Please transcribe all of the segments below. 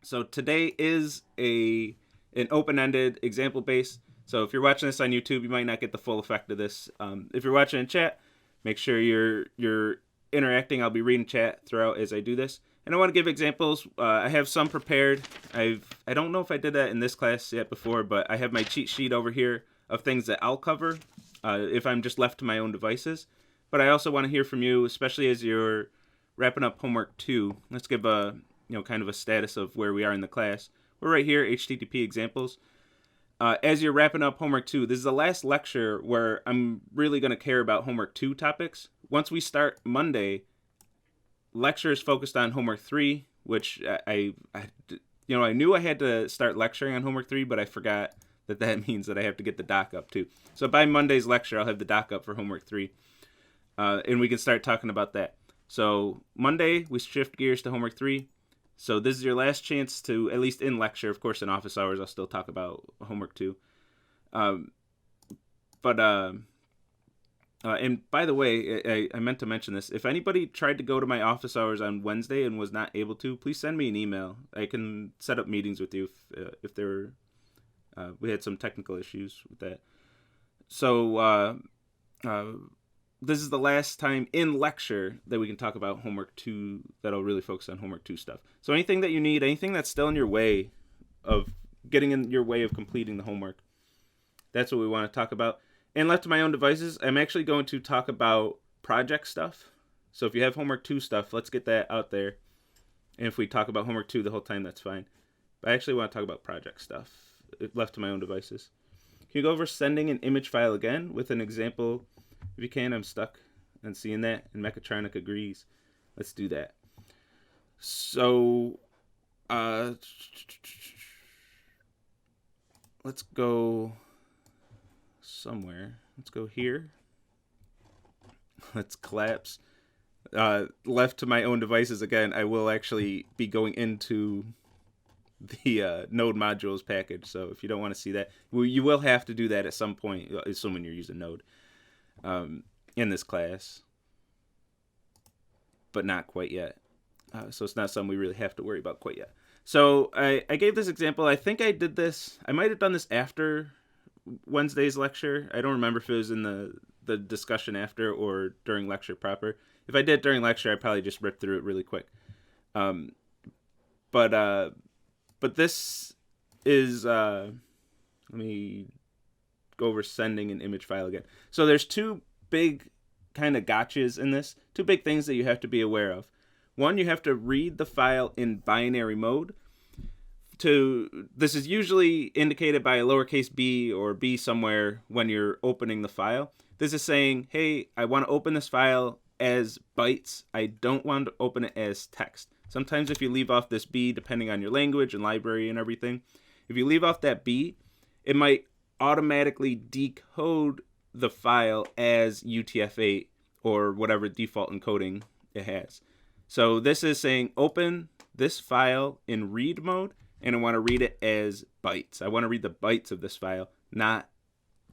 So today is an open-ended example base. So if you're watching this on YouTube, you might not get the full effect of this. If you're watching in chat, make sure you're interacting. I'll be reading chat throughout as I do this. And I want to give examples. I have some prepared. I don't know if I did that in this class yet before, but I have my cheat sheet over here of things that I'll cover if I'm just left to my own devices. But I also want to hear from you, especially as you're wrapping up homework 2. Let's give a kind of a status of where we are in the class. We're right here, HTTP examples. As you're wrapping up homework 2, this is the last lecture where I'm really going to care about homework 2 topics. Once we start Monday, lecture is focused on homework 3, which I knew I had to start lecturing on homework 3, but I forgot that means that I have to get the doc up too. So by Monday's lecture, I'll have the doc up for homework 3, and we can start talking about that. So Monday, we shift gears to homework 3. So this is your last chance to, at least in lecture, of course in office hours, I'll still talk about homework 2. And by the way, I meant to mention this. If anybody tried to go to my office hours on Wednesday and was not able to, please send me an email. I can set up meetings with you if there were, we had some technical issues with that. So this is the last time in lecture that we can talk about homework 2, that'll really focus on homework 2 stuff. So anything that you need, anything that's still in your way of getting in your way of completing the homework, that's what we want to talk about. And left to my own devices, I'm actually going to talk about project stuff. So if you have homework 2 stuff, let's get that out there. And if we talk about homework 2 the whole time, that's fine. But I actually want to talk about project stuff, left to my own devices. Can you go over sending an image file again with an example? If you can, I'm stuck on seeing that, and Mechatronic agrees. Let's do that. So, let's go somewhere. Let's go here. Let's collapse. Left to my own devices again, I will actually be going into the Node modules package. So if you don't want to see that, you will have to do that at some point, assuming you're using Node. In this class, but not quite yet. So it's not something we really have to worry about quite yet. So I gave this example. I think I did this. I might have done this after Wednesday's lecture. I don't remember if it was in the discussion after or during lecture proper. If I did during lecture, I probably just ripped through it really quick. But this is let me go over sending an image file again. So there's two big kind of gotchas in this, two big things that you have to be aware of. One, you have to read the file in binary mode. This is usually indicated by a lowercase b or b somewhere when you're opening the file. This is saying, hey, I want to open this file as bytes. I don't want to open it as text. Sometimes if you leave off this b, depending on your language and library and everything, if you leave off that b, it might automatically decode the file as UTF-8 or whatever default encoding it has. So this is saying open this file in read mode, and I want to read it as bytes. I want to read the bytes of this file, not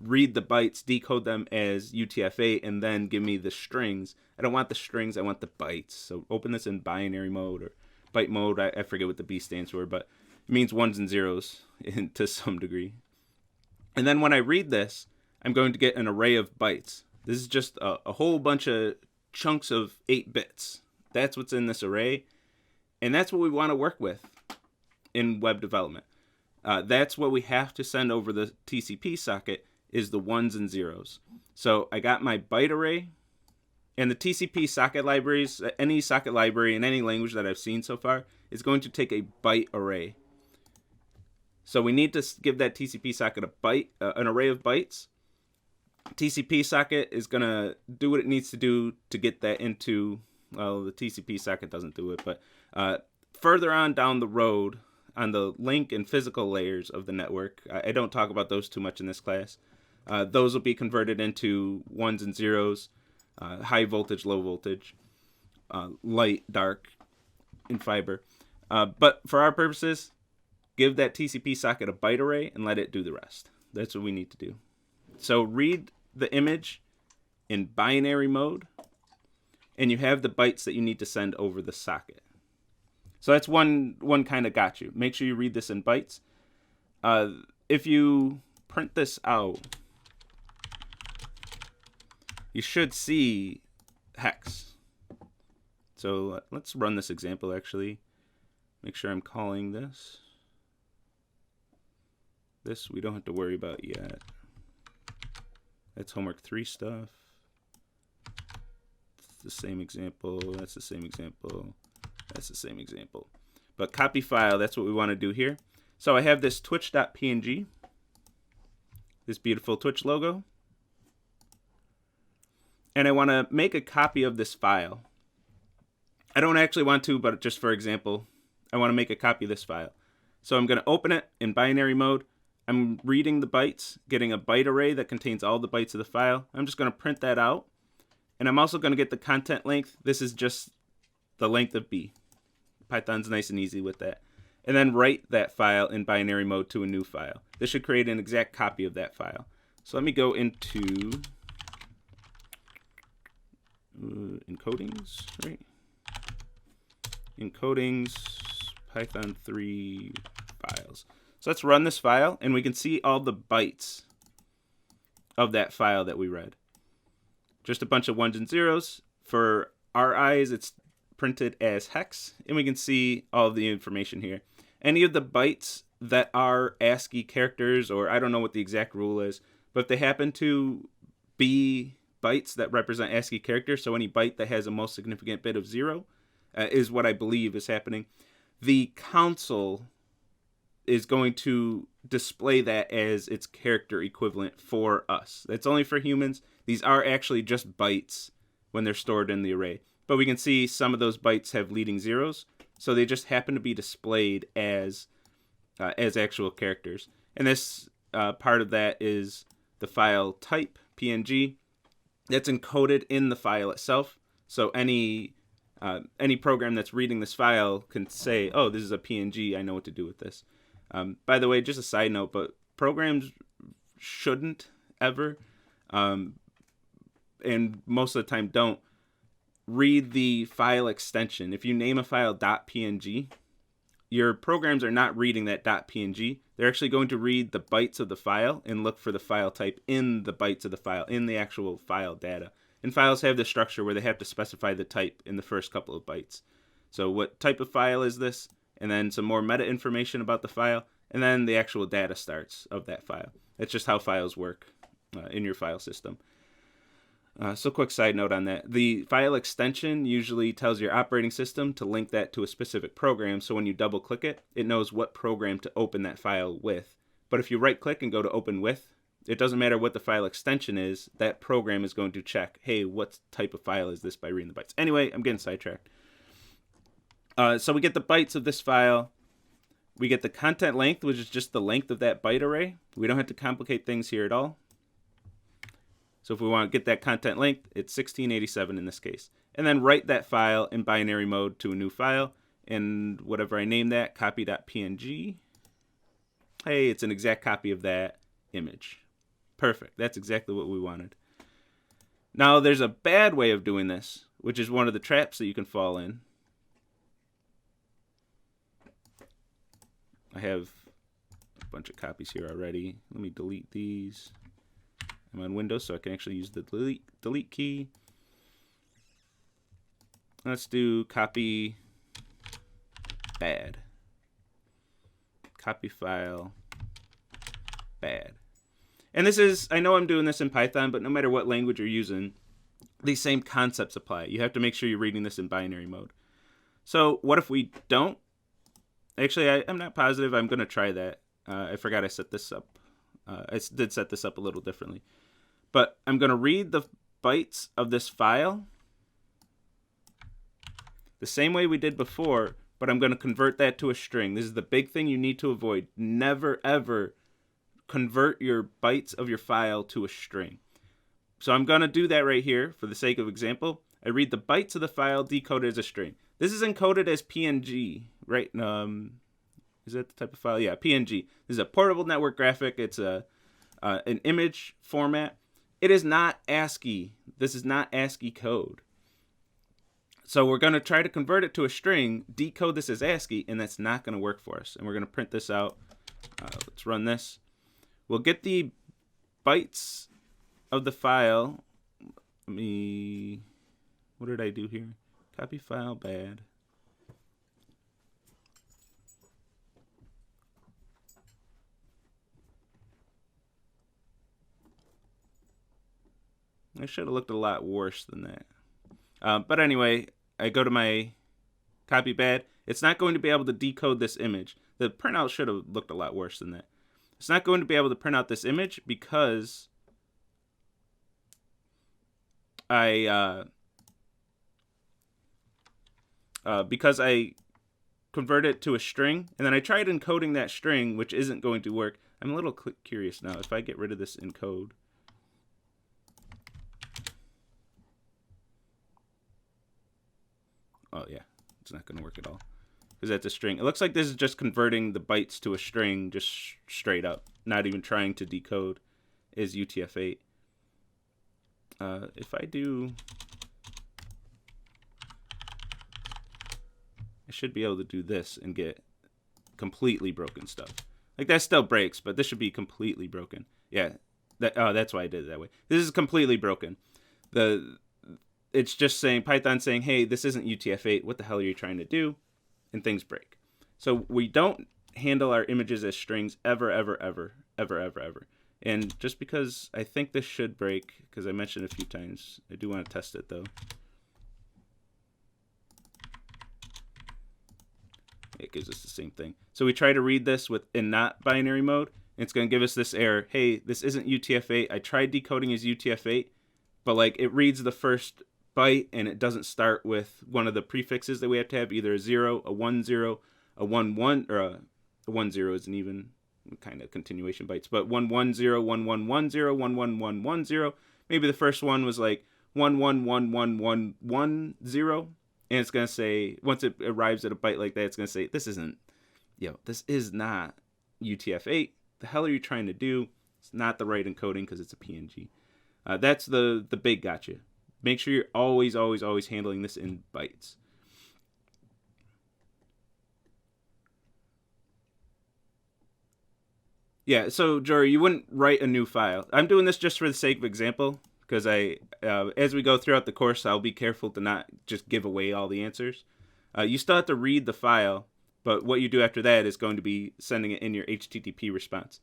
read the bytes, decode them as UTF-8, and then give me the strings. I don't want the strings, I want the bytes. So open this in binary mode or byte mode. I forget what the B stands for, but it means ones and zeros to some degree. And then when I read this, I'm going to get an array of bytes. This is just a whole bunch of chunks of 8 bits. That's what's in this array. And that's what we want to work with in web development. That's what we have to send over the TCP socket is the ones and zeros. So I got my byte array, and the TCP socket libraries, any socket library in any language that I've seen so far, is going to take a byte array. So we need to give that TCP socket a byte, an array of bytes. TCP socket is going to do what it needs to do to get that into, well, the TCP socket doesn't do it, but further on down the road on the link and physical layers of the network, I don't talk about those too much in this class. Those will be converted into ones and zeros, high voltage, low voltage, light, dark, and fiber. But for our purposes, give that TCP socket a byte array and let it do the rest. That's what we need to do. So read the image in binary mode, and you have the bytes that you need to send over the socket. So that's one kind of got you. Make sure you read this in bytes. If you print this out, you should see hex. So let's run this example actually. Make sure I'm calling this. This we don't have to worry about yet. That's homework 3 stuff. It's the same example. That's the same example. That's the same example. But copy file, that's what we want to do here. So I have this twitch.png, this beautiful Twitch logo. And I want to make a copy of this file. I don't actually want to, but just for example, I want to make a copy of this file. So I'm going to open it in binary mode. I'm reading the bytes, getting a byte array that contains all the bytes of the file. I'm just going to print that out. And I'm also going to get the content length. This is just the length of B. Python's nice and easy with that. And then write that file in binary mode to a new file. This should create an exact copy of that file. So let me go into encodings, right? Encodings, Python 3 files. So let's run this file, and we can see all the bytes of that file that we read. Just a bunch of ones and zeros. For our eyes, it's printed as hex, and we can see all of the information here. Any of the bytes that are ASCII characters, or I don't know what the exact rule is, but if they happen to be bytes that represent ASCII characters, so any byte that has a most significant bit of 0 is what I believe is happening. The console is going to display that as its character equivalent for us. That's only for humans. These are actually just bytes when they're stored in the array. But we can see some of those bytes have leading zeros, so they just happen to be displayed as actual characters. And this part of that is the file type, PNG, that's encoded in the file itself. So any program that's reading this file can say, oh, this is a PNG, I know what to do with this. By the way, just a side note, but programs shouldn't ever, and most of the time don't, read the file extension. If you name a file .png, your programs are not reading that .png. They're actually going to read the bytes of the file and look for the file type in the bytes of the file, in the actual file data. And files have this structure where they have to specify the type in the first couple of bytes. So what type of file is this? And then some more meta information about the file, and then the actual data starts of that file. That's just how files work in your file system. So quick side note on that. The file extension usually tells your operating system to link that to a specific program, so when you double click it, it knows what program to open that file with. But if you right click and go to open with, it doesn't matter what the file extension is, that program is going to check, hey, what type of file is this by reading the bytes. Anyway, I'm getting sidetracked. So we get the bytes of this file. We get the content length, which is just the length of that byte array. We don't have to complicate things here at all. So if we want to get that content length, it's 1687 in this case. And then write that file in binary mode to a new file. And whatever I name that, copy.png. Hey, it's an exact copy of that image. Perfect. That's exactly what we wanted. Now, there's a bad way of doing this, which is one of the traps that you can fall in. I have a bunch of copies here already. Let me delete these. I'm on Windows, so I can actually use the delete key. Let's do copy bad. Copy file bad. And this is, I know I'm doing this in Python, but no matter what language you're using, these same concepts apply. You have to make sure you're reading this in binary mode. So what if we don't? Actually, I'm not positive. I'm going to try that. I forgot I set this up. I did set this up a little differently. But I'm going to read the bytes of this file the same way we did before, but I'm going to convert that to a string. This is the big thing you need to avoid. Never, ever convert your bytes of your file to a string. So I'm going to do that right here for the sake of example. I read the bytes of the file decoded as a string. This is encoded as PNG, right? Is that the type of file? Yeah, PNG. This is a portable network graphic. It's an image format. It is not ASCII. This is not ASCII code. So we're going to try to convert it to a string, decode this as ASCII, and that's not going to work for us. And we're going to print this out. Let's run this. We'll get the bytes of the file. What did I do here? Copy file, bad. I should have looked a lot worse than that. But anyway, I go to my copy bad. It's not going to be able to decode this image. The printout should have looked a lot worse than that. It's not going to be able to print out this image because I convert it to a string, and then I tried encoding that string, which isn't going to work. I'm a little curious now. If I get rid of this encode, oh yeah, it's not going to work at all because that's a string. It looks like this is just converting the bytes to a string, just straight up, not even trying to decode as UTF-8. If I do, I should be able to do this and get completely broken stuff. Like that still breaks, but this should be completely broken. Yeah, that's why I did it that way. This is completely broken. It's just saying, Python saying, hey, this isn't UTF-8. What the hell are you trying to do? And things break. So we don't handle our images as strings ever, ever, ever, ever, ever, ever. And just because I think this should break, because I mentioned it a few times, I do want to test it though. It gives us the same thing. So we try to read this in not binary mode, and it's going to give us this error. Hey, this isn't UTF-8. I tried decoding as UTF-8, but like it reads the first byte and it doesn't start with one of the prefixes that we have to have, either a 0, a 10, a 11, or a 10 isn't even kind of continuation bytes, but 110, 1110, 11110. Maybe the first one was like 111110. And it's going to say, once it arrives at a byte like that, it's going to say, this is not UTF-8. The hell are you trying to do? It's not the right encoding because it's a PNG. That's the big gotcha. Make sure you're always, always, always handling this in bytes. Yeah, so Jory, you wouldn't write a new file. I'm doing this just for the sake of example, because as we go throughout the course, I'll be careful to not just give away all the answers. You still have to read the file, but what you do after that is going to be sending it in your HTTP response.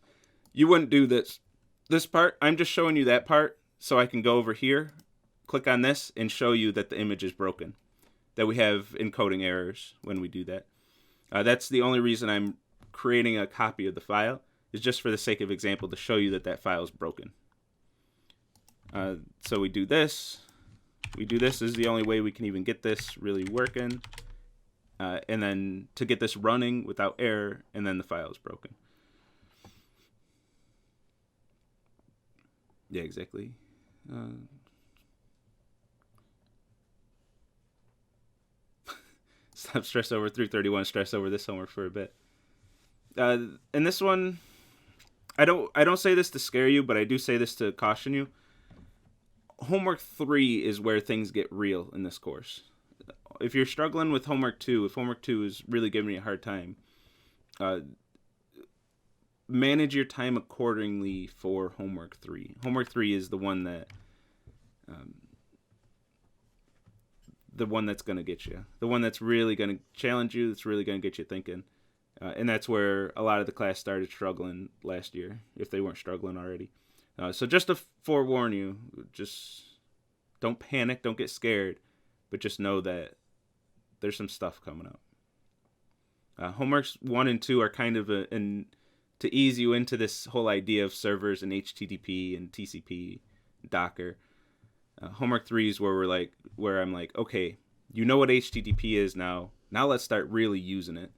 You wouldn't do this part. I'm just showing you that part so I can go over here, click on this, and show you that the image is broken, that we have encoding errors when we do that. That's the only reason I'm creating a copy of the file, is just for the sake of example to show you that that file is broken. So we do this. This is the only way we can even get this really working. And then to get this running without error, and then the file is broken. Yeah, exactly. Stop stress over 331, stress over this homework for a bit. And this one, I don't say this to scare you, but I do say this to caution you. Homework 3 is where things get real in this course. If you're struggling with homework 2, if homework 2 is really giving you a hard time, manage your time accordingly for homework 3. Homework 3 is the one that's going to get you. The one that's really going to challenge you, that's really going to get you thinking. And that's where a lot of the class started struggling last year, if they weren't struggling already. So just to forewarn you, just don't panic, don't get scared, but just know that there's some stuff coming up. Homeworks 1 and 2 are kind of to ease you into this whole idea of servers and HTTP and TCP, Docker. Homework 3 is where I'm like, okay, you know what HTTP is now. Now let's start really using it.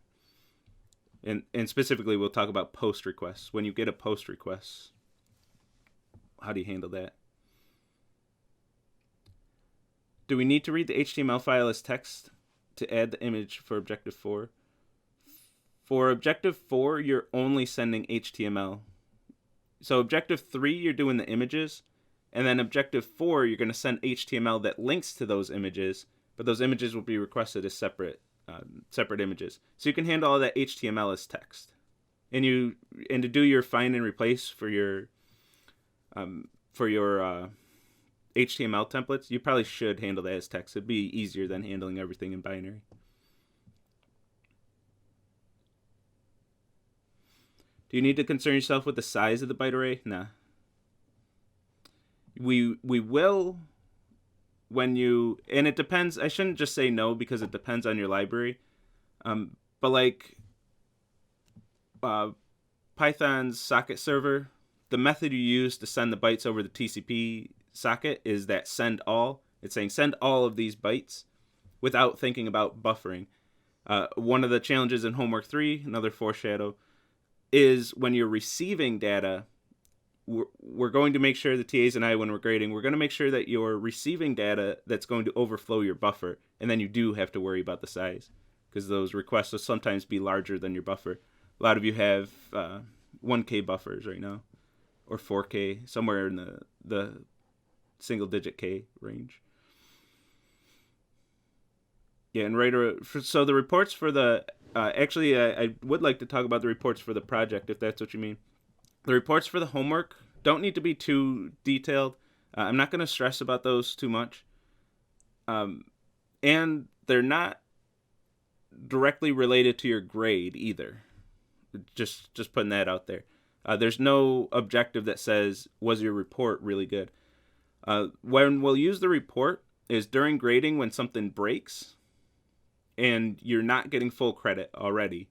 And specifically, we'll talk about post requests. When you get a post request, how do you handle that? Do we need to read the HTML file as text to add the image for Objective 4? For Objective 4, you're only sending HTML. So Objective 3, you're doing the images. And then Objective 4, you're going to send HTML that links to those images. but those images will be requested as separate images. So you can handle all that HTML as text, and to do your find and replace for your HTML templates, you probably should handle that as text. It'd be easier than handling everything in binary. Do you need to concern yourself with the size of the byte array? Nah. We will when you, and it depends. I shouldn't just say no because it depends on your library. But like Python's socket server, the method you use to send the bytes over the TCP socket is that send all. It's saying send all of these bytes without thinking about buffering. One of the challenges in homework 3, another foreshadow, is when you're receiving data, we're going to make sure, the TAs and I, when we're grading, we're going to make sure that you're receiving data that's going to overflow your buffer, and then you do have to worry about the size, because those requests will sometimes be larger than your buffer. A lot of you have 1K buffers right now, or 4K, somewhere in the single-digit K range. Yeah, and so the reports for the... actually, I would like to talk about the reports for the project, if that's what you mean. The reports for the homework don't need to be too detailed. I'm not going to stress about those too much. And they're not directly related to your grade either. Just putting that out there. There's no objective that says, was your report really good? When we'll use the report is during grading when something breaks and you're not getting full credit already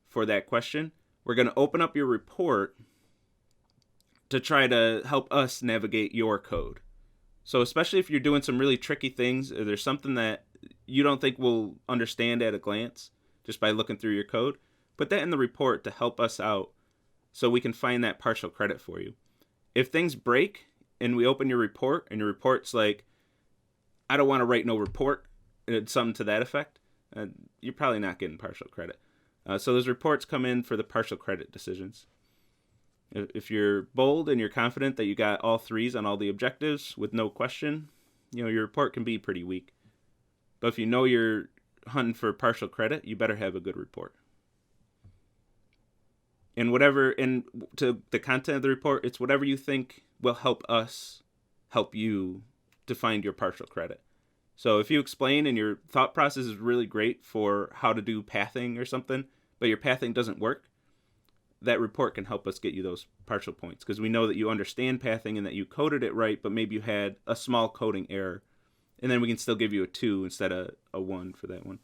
for that question. We're going to open up your report to try to help us navigate your code. So especially if you're doing some really tricky things, or there's something that you don't think we'll understand at a glance just by looking through your code, put that in the report to help us out so we can find that partial credit for you. If things break and we open your report and your report's like, I don't want to write no report, something to that effect, you're probably not getting partial credit. So those reports come in for the partial credit decisions. If you're bold and you're confident that you got all 3s on all the objectives with no question, your report can be pretty weak. But if you know you're hunting for partial credit, you better have a good report. And to the content of the report, it's whatever you think will help us help you to find your partial credit. So if you explain and your thought process is really great for how to do pathing or something, but your pathing doesn't work, that report can help us get you those partial points, because we know that you understand pathing and that you coded it right, but maybe you had a small coding error, and then we can still give you a 2 instead of a 1 for that one.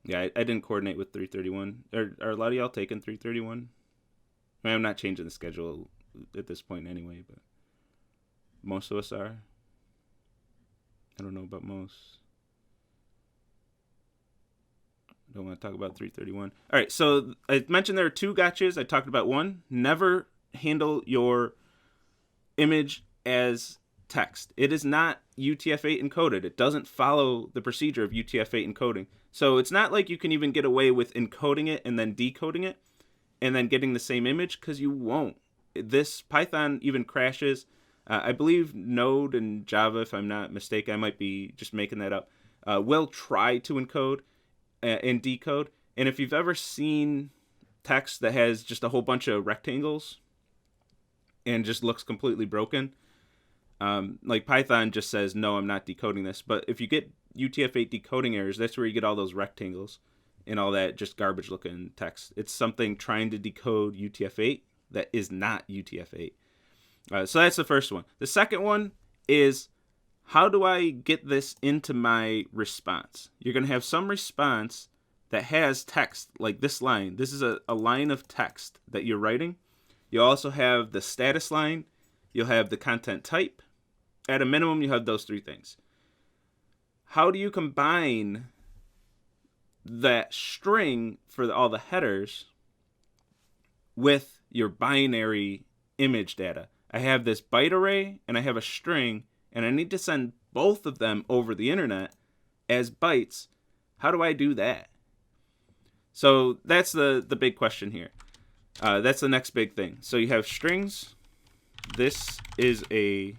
Yeah, I didn't coordinate with 331. Are a lot of y'all taking 331? I mean, I'm not changing the schedule at this point anyway, but most of us are. I don't know about most. I don't want to talk about 331. All right, so I mentioned there are 2 gotchas. I talked about one. Never handle your image as text. It is not UTF-8 encoded. It doesn't follow the procedure of UTF-8 encoding. So it's not like you can even get away with encoding it and then decoding it and then getting the same image, because you won't. This Python even crashes. I believe Node and Java, if I'm not mistaken, I might be just making that up, will try to encode and decode. And if you've ever seen text that has just a whole bunch of rectangles and just looks completely broken, like Python just says, no, I'm not decoding this. But if you get UTF-8 decoding errors, that's where you get all those rectangles and all that just garbage looking text. It's something trying to decode UTF-8 that is not UTF-8. So that's the first one. The second one is, how do I get this into my response? You're going to have some response that has text, like this line. This is a line of text that you're writing. You also have the status line. You'll have the content type. At a minimum, you have those 3 things. How do you combine that string for all the headers with your binary image data? I have this byte array and I have a string, and I need to send both of them over the internet as bytes. How do I do that? So that's the big question here. That's the next big thing. So you have strings this is a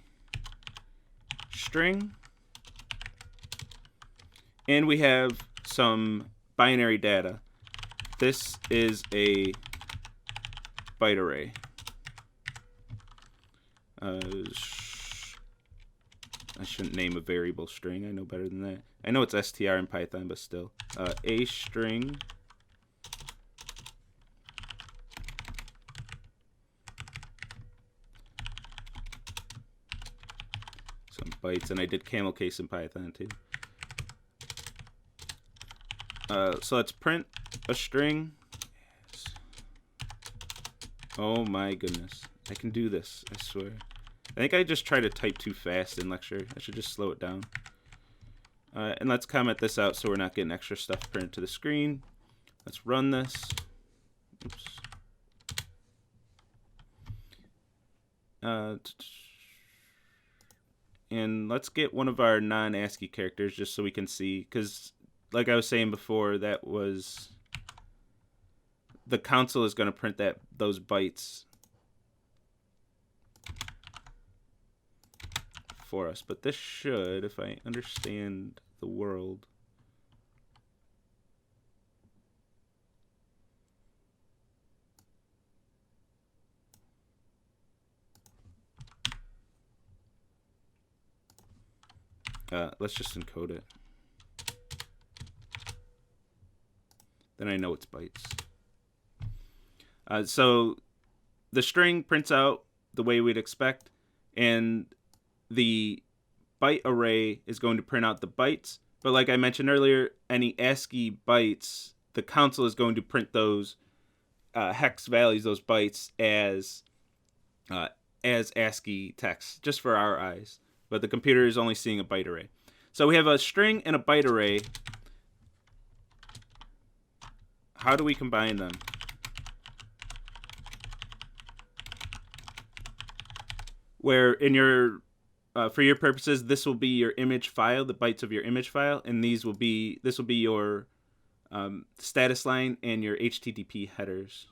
string, and we have some binary data. This is a byte array. I shouldn't name a variable string. I know better than that. I know it's str in Python, but still. A string some bytes, and I did camel case in Python too. So let's print a string. Yes. Oh my goodness. I can do this, I swear. I think I just tried to type too fast in lecture. I should just slow it down. And let's comment this out so we're not getting extra stuff printed to the screen. Let's run this. Oops. And let's get one of our non-ASCII characters just so we can see, because like I was saying before, that was the console is going to print those bytes for us. But this should, if I understand the world, let's just encode it. Then I know it's bytes. So the string prints out the way we'd expect, and the byte array is going to print out the bytes. But like I mentioned earlier, any ASCII bytes, the console is going to print those hex values, those bytes, as ASCII text, just for our eyes. But the computer is only seeing a byte array. So we have a string and a byte array. How do we combine them? Where in your, for your purposes, this will be your image file, the bytes of your image file, and this will be your status line and your HTTP headers.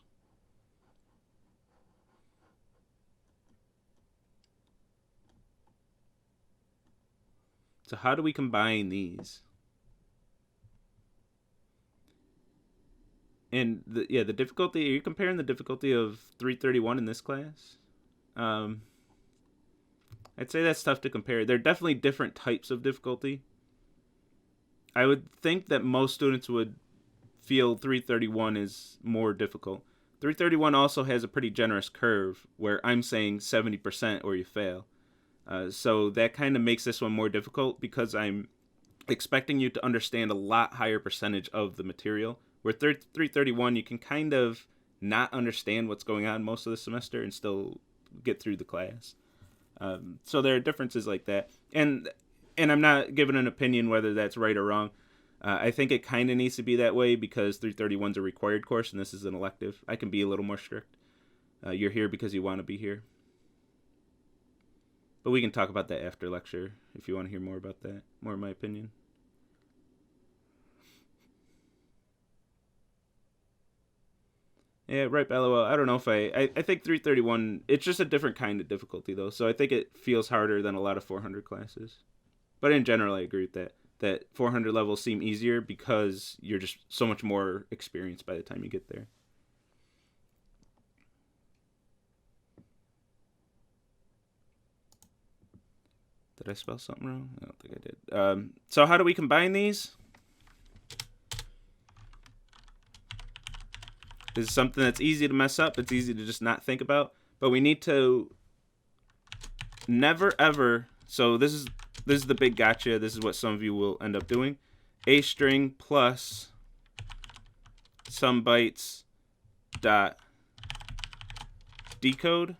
So how do we combine these? And the difficulty, are you comparing the difficulty of 331 in this class? I'd say that's tough to compare. They're definitely different types of difficulty. I would think that most students would feel 331 is more difficult. 331 also has a pretty generous curve where I'm saying 70% or you fail. So that kind of makes this one more difficult because I'm expecting you to understand a lot higher percentage of the material. Where 331, you can kind of not understand what's going on most of the semester and still get through the class. So there are differences like that. And I'm not giving an opinion whether that's right or wrong. I think it kind of needs to be that way because 331 is a required course and this is an elective. I can be a little more strict. You're here because you want to be here. But we can talk about that after lecture if you want to hear more about that, more of my opinion. Yeah, right, LOL. I don't know if I think 331, it's just a different kind of difficulty, though. So I think it feels harder than a lot of 400 classes. But in general, I agree with that. That 400 levels seem easier because you're just so much more experienced by the time you get there. Did I spell something wrong? I don't think I did. So how do we combine these? This is something that's easy to mess up. It's easy to just not think about. But we need to never, ever... So this is the big gotcha. This is what some of you will end up doing. A string plus some bytes dot decode.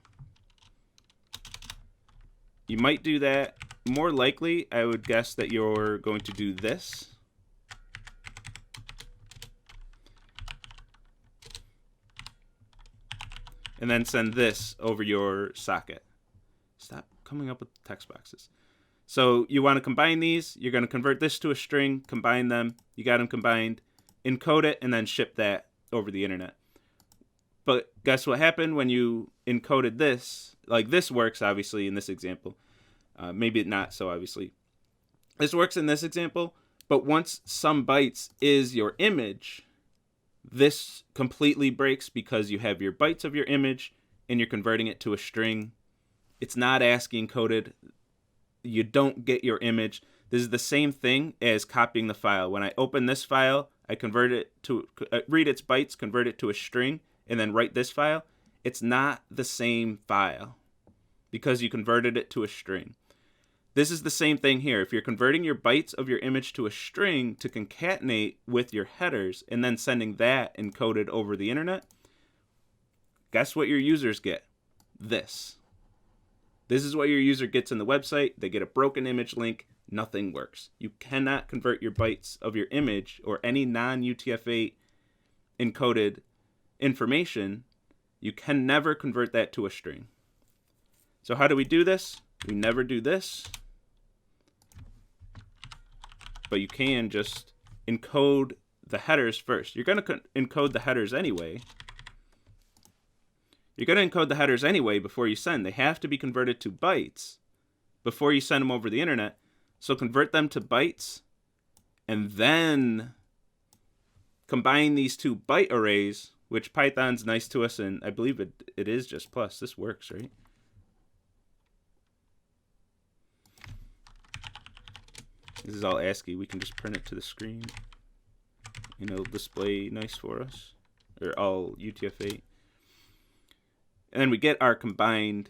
You might do that. More likely, I would guess that you're going to do this. And then send this over your socket. Stop coming up with text boxes. So you want to combine these. You're going to convert this to a string, combine them. You got them combined, encode it, and then ship that over the internet. But guess what happened when you encoded this, like this works obviously in this example. Maybe not so obviously. This works in this example, but once some bytes is your image, this completely breaks because you have your bytes of your image and you're converting it to a string. It's not ASCII encoded. You don't get your image. This is the same thing as copying the file. When I open this file, I convert it to read its bytes, convert it to a string, and then write this file. It's not the same file because you converted it to a string. This is the same thing here. If you're converting your bytes of your image to a string to concatenate with your headers and then sending that encoded over the internet, guess what your users get? This. This is what your user gets in the website. They get a broken image link. Nothing works. You cannot convert your bytes of your image or any non-UTF-8 encoded information. You can never convert that to a string. So how do we do this? We never do this. But you can just encode the headers first. You're going to encode the headers anyway. You're going to encode the headers anyway before you send. They have to be converted to bytes before you send them over the internet. So convert them to bytes and then combine these two byte arrays, which Python's nice to us, and I believe it is just plus. This works, right? This is all ASCII. We can just print it to the screen and it'll display nice for us. Or all UTF-8. And then we get our combined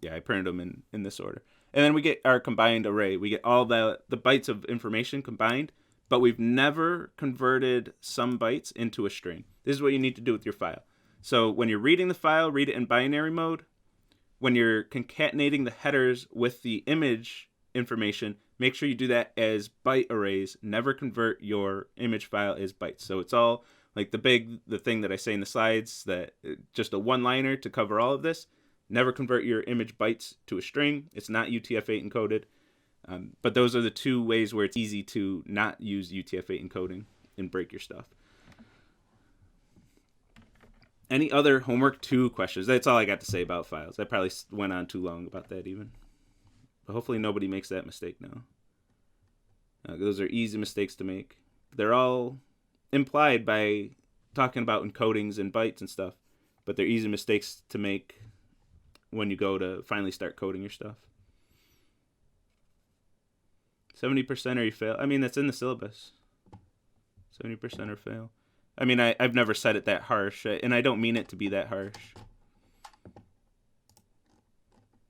yeah, I printed them in this order. And then we get our combined array. We get all the bytes of information combined, but we've never converted some bytes into a string. This is what you need to do with your file. So when you're reading the file, read it in binary mode. When you're concatenating the headers with the image information, make sure you do that as byte arrays. Never convert your image file as bytes. So it's all like the thing that I say in the slides, that just a one-liner to cover all of this. Never convert your image bytes to a string. It's not UTF-8 encoded. But those are the two ways where it's easy to not use UTF-8 encoding and break your stuff. Any other homework 2 questions? That's all I got to say about files. I probably went on too long about that even. But hopefully nobody makes that mistake now. Those are easy mistakes to make. They're all implied by talking about encodings and bytes and stuff. But they're easy mistakes to make when you go to finally start coding your stuff. 70% or you fail. I mean, that's in the syllabus. 70% or fail. I mean, I've never said it that harsh, and I don't mean it to be that harsh.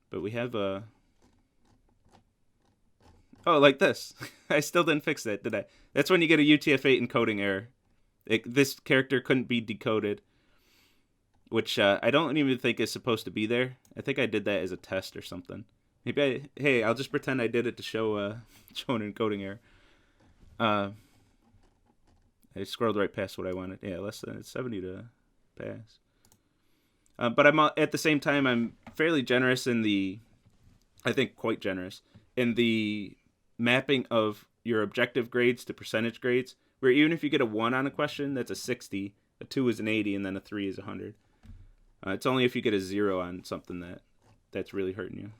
But we have a... Oh, like this. I still didn't fix that, did I? That's when you get a UTF-8 encoding error. This character couldn't be decoded, which I don't even think is supposed to be there. I think I did that as a test or something. Maybe I'll just pretend I did it to show show an encoding error. I scrolled right past what I wanted. Yeah, less than 70 to pass. But I'm at the same time, I'm fairly generous I think quite generous, in the mapping of your objective grades to percentage grades, where even if you get a 1 on a question, that's a 60, a 2 is an 80, and then a 3 is 100. It's only if you get a 0 on something that's really hurting you.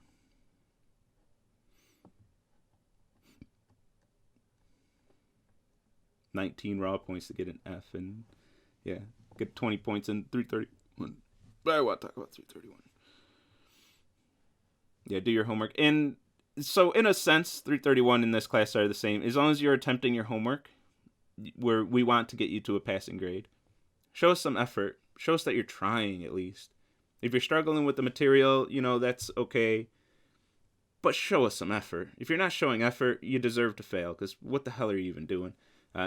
$19 raw points to get an F, and yeah, get 20 points in 331. But I want to talk about 331. Yeah, do your homework. And so in a sense, 331 in this class are the same. As long as you're attempting your homework, where we want to get you to a passing grade. Show us some effort. Show us that you're trying at least. If you're struggling with the material, that's okay. But show us some effort. If you're not showing effort, you deserve to fail, because what the hell are you even doing?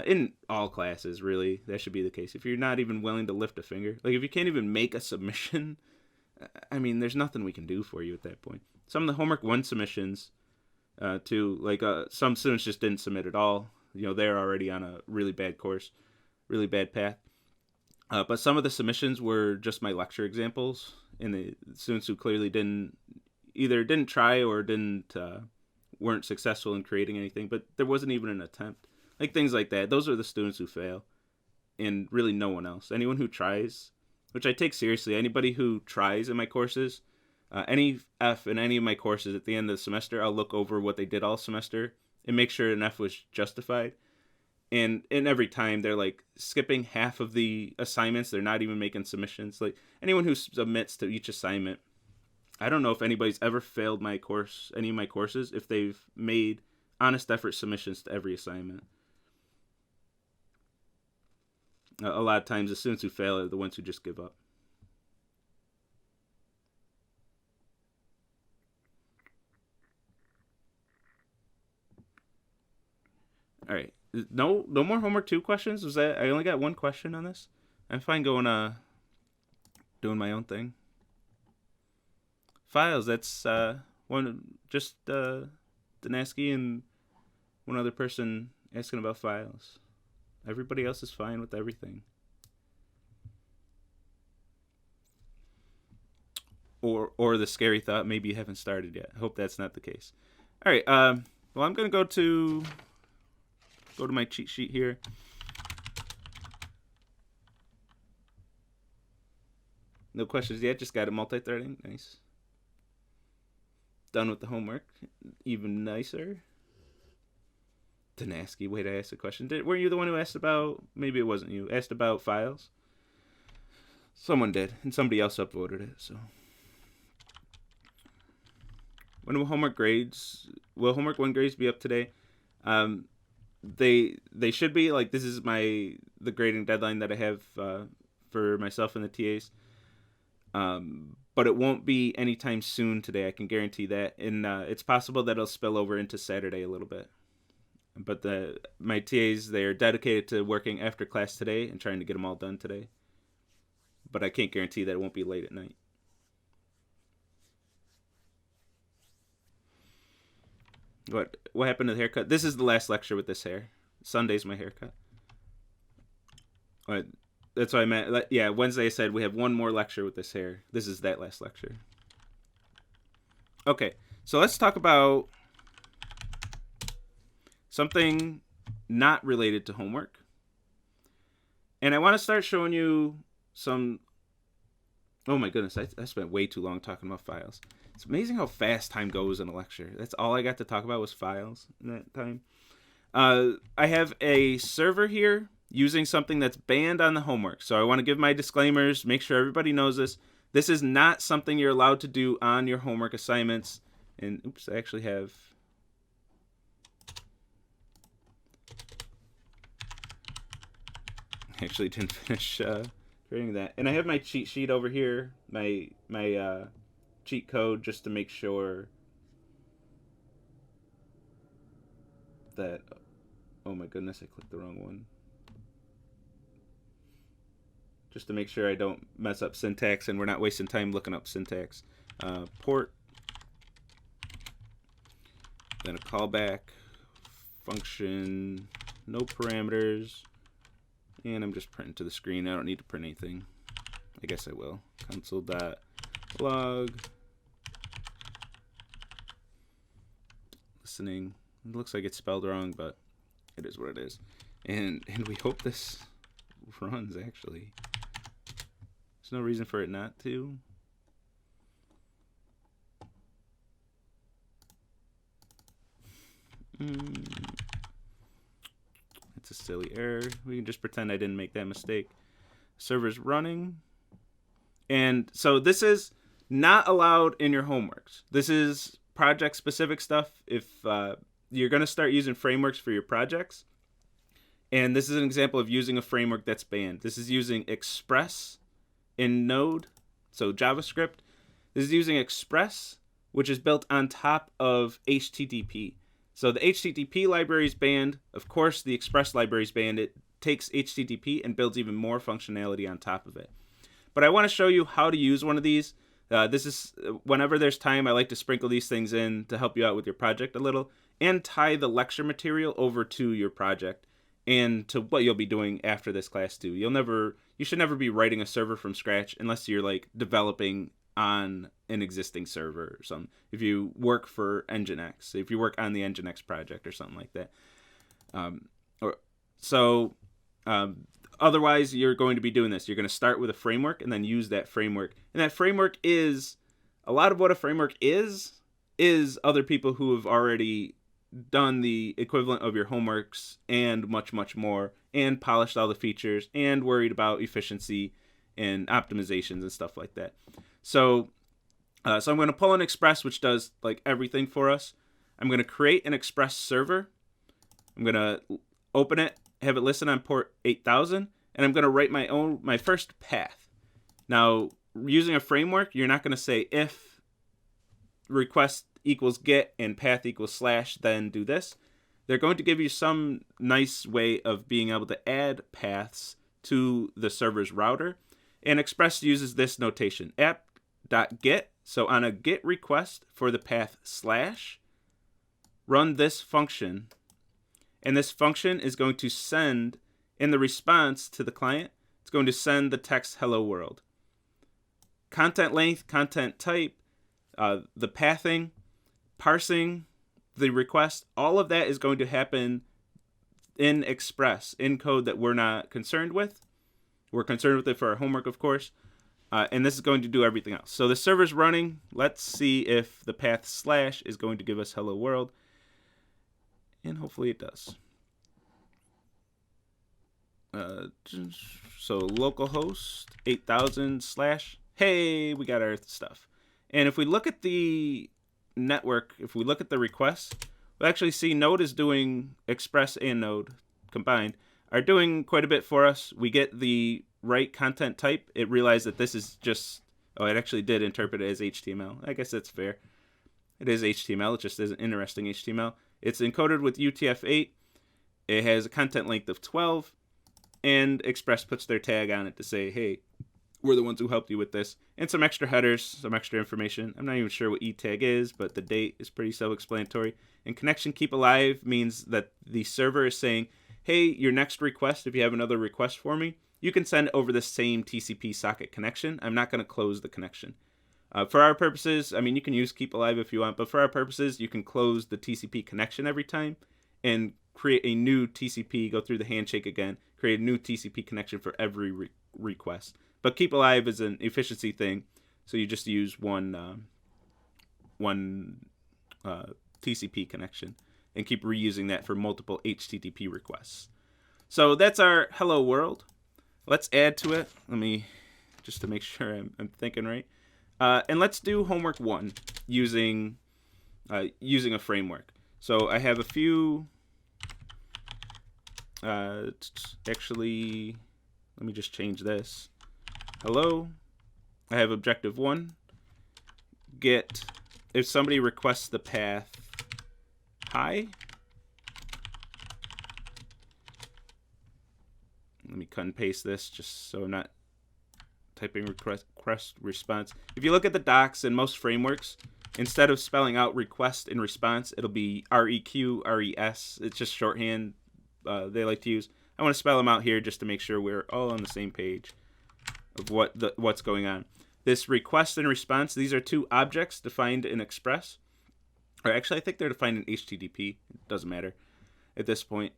In all classes, really, that should be the case. If you're not even willing to lift a finger, like if you can't even make a submission, I mean, there's nothing we can do for you at that point. Some of the homework 1 submissions, too, like some students just didn't submit at all. They're already on a really bad course, really bad path. But some of the submissions were just my lecture examples, and the students who clearly didn't try or weren't successful in creating anything, but there wasn't even an attempt. like things like that. Those are the students who fail, and really no one else. Anyone who tries, which I take seriously, anybody who tries in my courses, any F in any of my courses at the end of the semester, I'll look over what they did all semester and make sure an F was justified. And every time they're like skipping half of the assignments, they're not even making submissions. Like anyone who submits to each assignment, I don't know if anybody's ever failed my course, any of my courses, if they've made honest effort submissions to every assignment. A lot of times the students who fail are the ones who just give up. All right. No more homework 2 questions. Was that I only got 1 question on this? I'm fine going doing my own thing. Files, that's one just Danaski and one other person asking about files. Everybody else is fine with everything. Or the scary thought, maybe you haven't started yet. I hope that's not the case. All right. Well, I'm gonna go to my cheat sheet here. No questions yet. Just got it multi-threading. Nice. Done with the homework. Even nicer. Danaski, wait, I asked a question. Were you the one who asked about, maybe it wasn't you, asked about files? Someone did, and somebody else upvoted it, so. When will homework 1 grades be up today? They should be, like, this is the grading deadline that I have for myself and the TAs. But it won't be anytime soon today, I can guarantee that. And it's possible that it'll spill over into Saturday a little bit. But my TAs, they are dedicated to working after class today and trying to get them all done today. But I can't guarantee that it won't be late at night. What happened to the haircut? This is the last lecture with this hair. Sunday's my haircut. That's what I meant. Yeah, Wednesday I said we have 1 more lecture with this hair. This is that last lecture. Okay, so let's talk about something not related to homework. And I want to start showing you some... Oh my goodness, I spent way too long talking about files. It's amazing how fast time goes in a lecture. That's all I got to talk about was files in that time. I have a server here using something that's banned on the homework. So I want to give my disclaimers, make sure everybody knows this. This is not something you're allowed to do on your homework assignments. And oops, I actually have... I actually didn't finish creating that. And I have my cheat sheet over here, my cheat code, just to make sure that... Oh my goodness, I clicked the wrong one. Just to make sure I don't mess up syntax and we're not wasting time looking up syntax. Port, then a callback, function, no parameters, and I'm just printing to the screen. I don't need to print anything. I guess I will. Console.log. Listening. It looks like it's spelled wrong, but it is what it is. And we hope this runs, actually. There's no reason for it not to. It's a silly error. We can just pretend I didn't make that mistake. Server's running. And so this is not allowed in your homeworks. This is project-specific stuff. If you're going to start using frameworks for your projects, and this is an example of using a framework that's banned. This is using Express in Node, so JavaScript. This is using Express, which is built on top of HTTP. So the HTTP library is banned. Of course, the Express library is banned. It takes HTTP and builds even more functionality on top of it. But I want to show you how to use one of these. This is, whenever there's time, I like to sprinkle these things in to help you out with your project a little and tie the lecture material over to your project and to what you'll be doing after this class too. You should never be writing a server from scratch unless you're like developing on an existing server or something. If you work for Nginx, if you work on the Nginx project or something like that, So otherwise, you're going to be doing this. You're going to start with a framework and then use that framework. And that framework is, a lot of what a framework is other people who have already done the equivalent of your homeworks and much, much more, and polished all the features and worried about efficiency and optimizations and stuff like that. So I'm going to pull an Express, which does like everything for us. I'm going to create an Express server. I'm going to open it, have it listed on port 8000, and I'm going to write my first path. Now, using a framework, you're not going to say if request equals get and path equals / then do this. They're going to give you some nice way of being able to add paths to the server's router. And Express uses this notation, app.get. So on a get request for the path / run this function. And this function is going to send, in the response to the client, it's going to send the text hello world. Content length, content type, the pathing, parsing the request, all of that is going to happen in Express, in code that we're not concerned with. We're concerned with it for our homework, of course. And this is going to do everything else. So the server's running. Let's see if the path / is going to give us hello world. And hopefully it does. So localhost 8000 / hey, we got our stuff. And if we look at the network, if we look at the requests, we'll actually see Node is doing, Express and Node combined are doing quite a bit for us. We get the right content type. It realized that this is just, it actually did interpret it as HTML. I guess that's fair. It is HTML. It just isn't interesting HTML. It's encoded with UTF-8. It has a content length of 12. And Express puts their tag on it to say, hey, we're the ones who helped you with this. And some extra headers, some extra information. I'm not even sure what etag is, but the date is pretty self-explanatory. And connection keep alive means that the server is saying, hey, your next request, if you have another request for me, you can send over the same TCP socket connection. I'm not going to close the connection. For our purposes, I mean, you can use keep alive if you want, but for our purposes, you can close the TCP connection every time and create a new TCP, go through the handshake again, create a new TCP connection for every request. But keep alive is an efficiency thing, so you just use one TCP connection and keep reusing that for multiple HTTP requests. So that's our hello world. Let's add to it. Let me, just to make sure I'm thinking right. And let's do homework 1 using a framework. So I have a few. Actually, let me just change this. Hello. I have objective 1. Get, if somebody requests the path hi. Let me cut and paste this just so I'm not typing request response. If you look at the docs in most frameworks, instead of spelling out request and response, it'll be REQ, RES. It's just shorthand they like to use. I want to spell them out here just to make sure we're all on the same page of what's going on. This request and response, these are two objects defined in Express. Or actually, I think they're defined in HTTP. It doesn't matter at this point.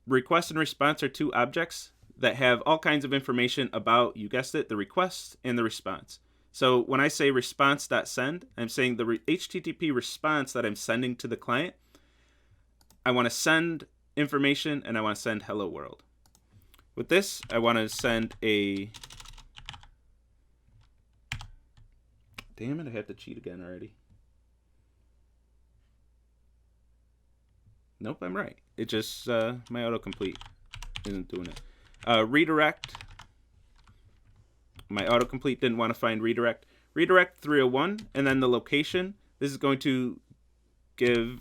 Request and response are two objects that have all kinds of information about, you guessed it, the request and the response. So when I say response.send, I'm saying the HTTP response that I'm sending to the client, I want to send information and I want to send hello world. With this, I want to send a... Damn it, I have to cheat again already. Nope, I'm right. It just, my autocomplete isn't doing it. Redirect. My autocomplete didn't want to find redirect. Redirect 301, and then the location. This is going to give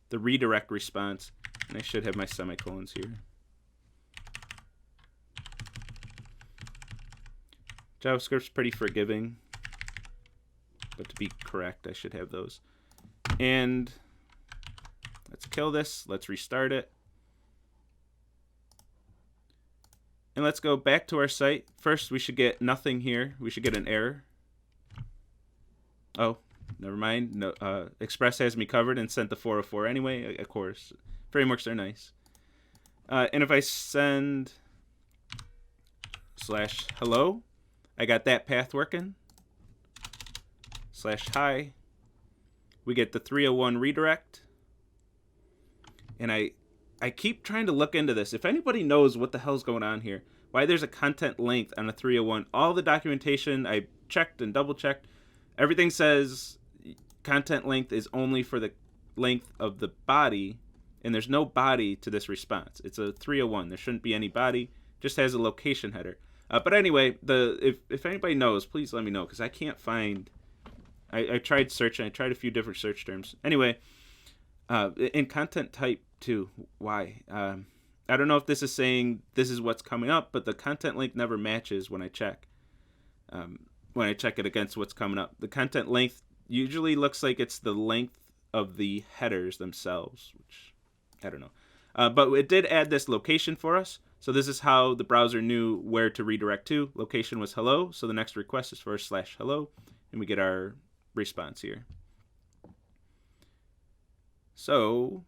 the redirect response. And I should have my semicolons here. JavaScript's pretty forgiving. But to be correct, I should have those. And let's kill this. Let's restart it. And let's go back to our site. First, we should get nothing here. We should get an error. Oh, never mind. No, Express has me covered and sent the 404 anyway. Of course, frameworks are nice. And if I send /hello, I got that path working. /hi, we get the 301 redirect. And I keep trying to look into this. If anybody knows what the hell's going on here, why there's a content length on a 301, all the documentation I checked and double checked, everything says content length is only for the length of the body, and there's no body to this response. It's a 301. There shouldn't be any body. Just has a location header. But anyway, if anybody knows, please let me know, because I can't find. I tried searching. I tried a few different search terms. Anyway, in content type too. Why? I don't know if this is saying this is what's coming up, but the content length never matches when I check. When I check it against what's coming up, the content length usually looks like it's the length of the headers themselves, which I don't know. But it did add this location for us. So this is how the browser knew where to redirect to. Location was hello, so the next request is for /hello, and we get our response here. So,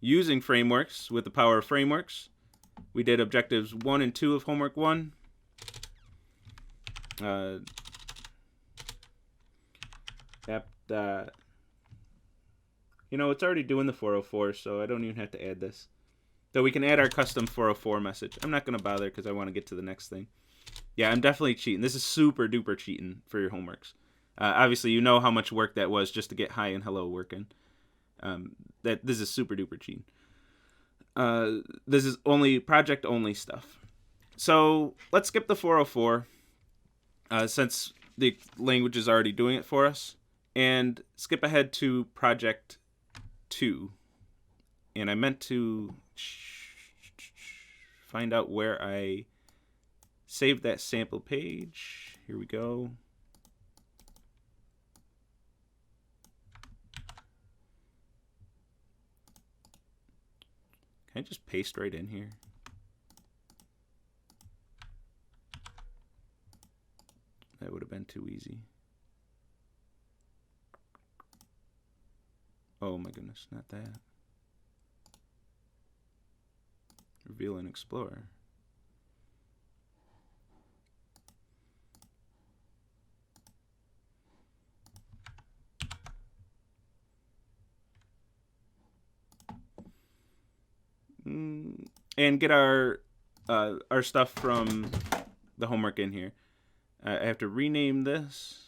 using frameworks with the power of frameworks, we did objectives 1 and 2 of homework 1. You know, it's already doing the 404, so I don't even have to add this. Though we can add our custom 404 message. I'm not going to bother because I want to get to the next thing. Yeah, I'm definitely cheating. This is super duper cheating for your homeworks. Obviously, you know how much work that was just to get hi and hello working. This is super duper cheating. This is only project only stuff. So let's skip the 404 since the language is already doing it for us, and skip ahead to project 2. And I meant to find out where I saved that sample page. Here we go. Can I just paste right in here? That would have been too easy. Oh my goodness, not that. Reveal and explore. And get our stuff from the homework in here. I have to rename this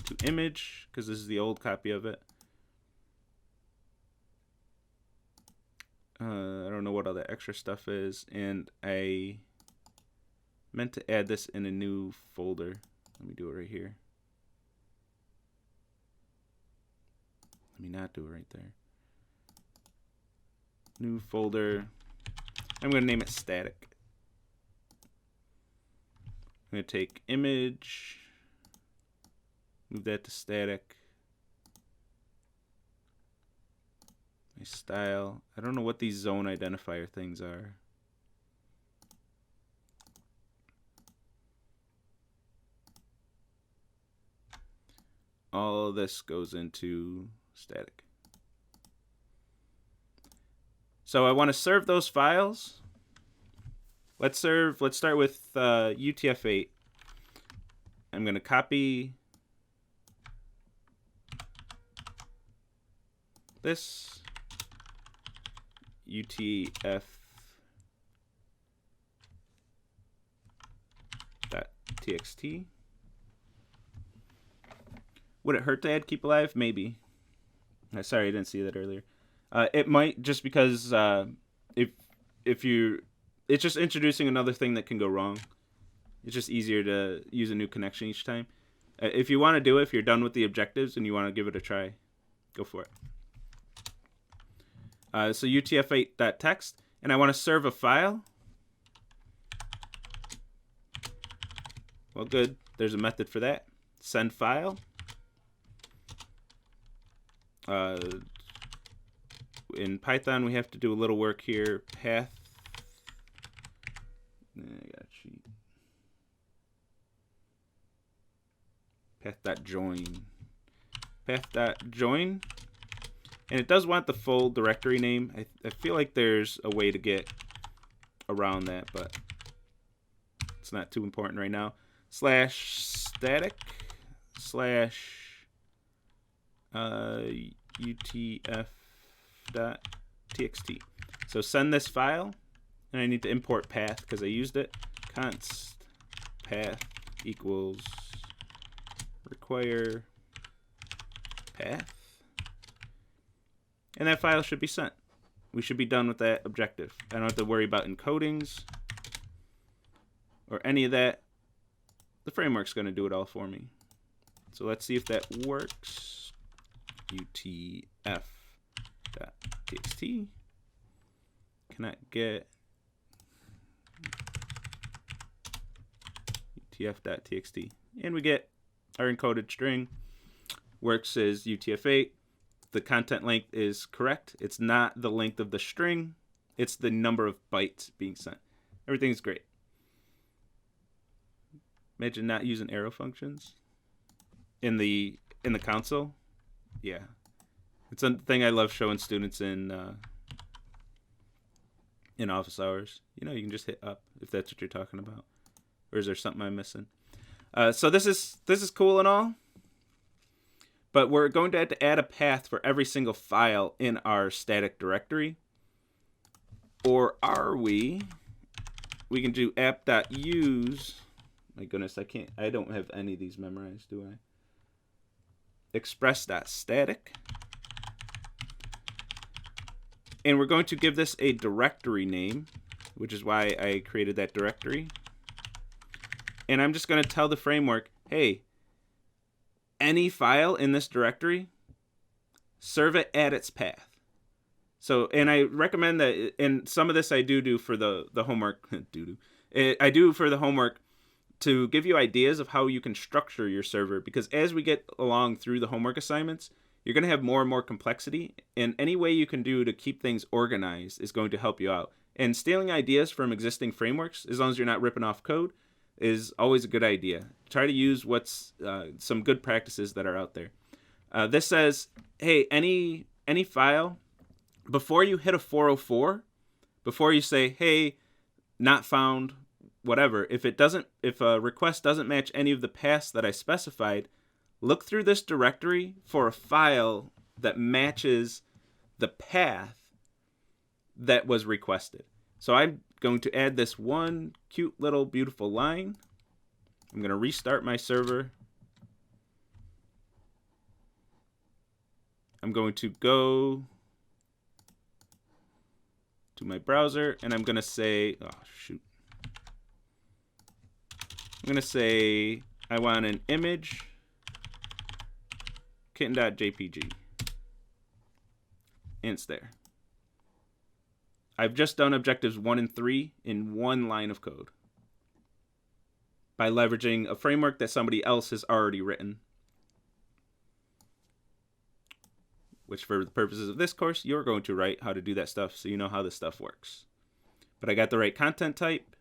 to image because this is the old copy of it. I don't know what all that extra stuff is, and I meant to add this in a new folder. Let me do it right here. Let me not do it right there. New folder. I'm going to name it static. I'm going to take image, move that to static. My style. I don't know what these zone identifier things are. All of this goes into static. So I want to serve those files. Let's start with UTF-8. I'm going to copy this UTF.txt. Would it hurt to add keep alive? Maybe. Sorry, I didn't see that earlier. It might, just because if you, it's just introducing another thing that can go wrong. It's just easier to use a new connection each time. If you want to do it, if you're done with the objectives and you want to give it a try, go for it. So UTF-8.text, and I want to serve a file. Well, good. There's a method for that. Send file. In Python, we have to do a little work here. Path. I gotta cheat. Path.join. Path.join. And it does want the full directory name. I feel like there's a way to get around that, but it's not too important right now. /static /utf.txt. So send this file, and I need to import path because I used it. Const path equals require path. And that file should be sent. We should be done with that objective. I don't have to worry about encodings or any of that. The framework's going to do it all for me. So let's see if that works. utf.txt. Cannot get utf.txt. And we get our encoded string. Works as UTF-8. The content length is correct. It's not the length of the string. It's the number of bytes being sent. Everything's great. Imagine not using arrow functions in the console. Yeah. It's a thing I love showing students in office hours. You know, you can just hit up if that's what you're talking about. Or is there something I'm missing? So this is cool and all. But we're going to have to add a path for every single file in our static directory. Or are we? We can do app.use. My goodness, I don't have any of these memorized, do I? Express.static. And we're going to give this a directory name, which is why I created that directory. And I'm just going to tell the framework, hey, any file in this directory, serve it at its path. So, and I recommend that, and some of this I do for the homework, I do for the homework to give you ideas of how you can structure your server, because as we get along through the homework assignments, you're going to have more and more complexity, and any way you can do to keep things organized is going to help you out. And stealing ideas from existing frameworks, as long as you're not ripping off code, is always a good idea. Try to use what's some good practices that are out there. This says, hey, any file, before you hit a 404, before you say, hey, not found, whatever, if a request doesn't match any of the paths that I specified, look through this directory for a file that matches the path that was requested. So I'm going to add this one cute little beautiful line. I'm going to restart my server. I'm going to go to my browser, and I'm going to say, oh, shoot. I'm going to say I want an image kitten.jpg. And it's there. I've just done objectives 1 and 3 in one line of code by leveraging a framework that somebody else has already written, which for the purposes of this course, you're going to write how to do that stuff so you know how this stuff works. But I got the right content type.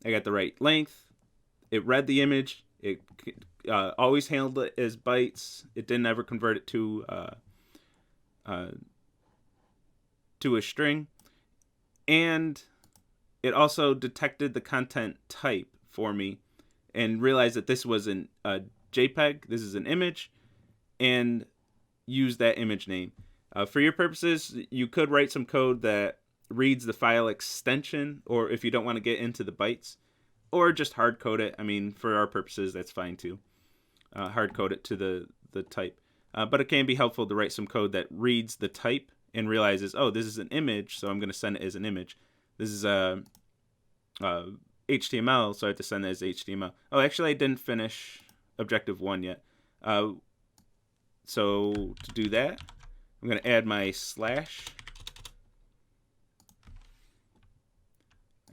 I got the right length. It read the image. It always handled it as bytes. It didn't ever convert it to a string. And it also detected the content type for me and realized that this was a JPEG. This is an image. And use that image name. For your purposes, you could write some code that reads the file extension, or if you don't want to get into the bytes, or just hard code it. I mean, for our purposes, that's fine too. Hard code it to the type. But it can be helpful to write some code that reads the type and realizes, oh, this is an image, so I'm going to send it as an image. This is HTML, so I have to send it as HTML. Oh, actually, I didn't finish objective 1 yet. So to do that, I'm going to add my slash.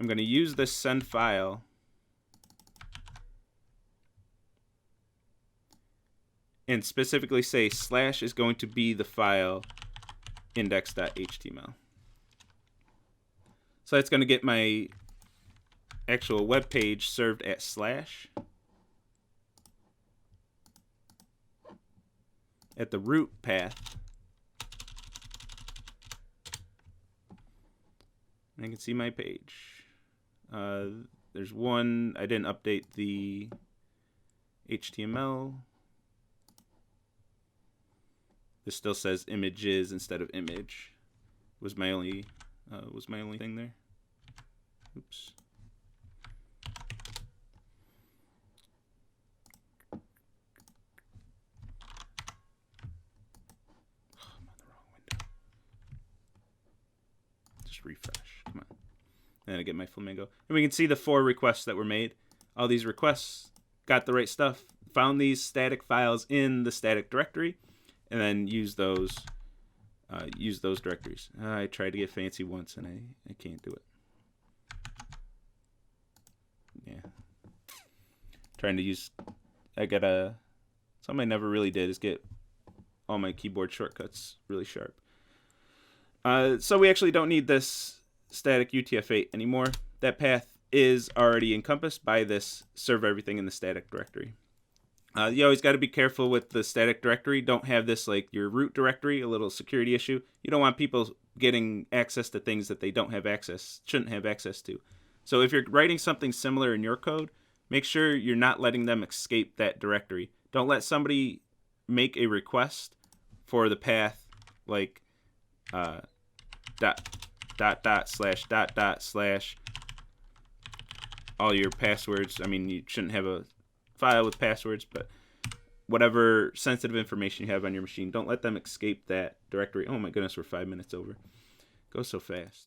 I'm going to use this send file and specifically say slash is going to be the file index.html. So that's going to get my actual web page served at slash. At the root path, I can see my page. There's one, I didn't update the HTML. This still says images instead of image. Was my only thing there. Oops. I'm on the wrong window. Just refresh. Come on. And I get my flamingo. And we can see the 4 requests that were made. All these requests got the right stuff. Found these static files in the static directory, and then use those directories. I tried to get fancy once, and I can't do it. Yeah. Trying to use... something I never really did is get all my keyboard shortcuts really sharp. So we actually don't need this static UTF-8 anymore. That path is already encompassed by this serve everything in the static directory. You always got to be careful with the static directory. Don't have this like your root directory, a little security issue. You don't want people getting access to things that they shouldn't have access to. So if you're writing something similar in your code, make sure you're not letting them escape that directory. Don't let somebody make a request for the path like // all your passwords. I mean, you shouldn't have a file with passwords, but whatever sensitive information you have on your machine, don't let them escape that directory. Oh my goodness, we're 5 minutes over. Go so fast.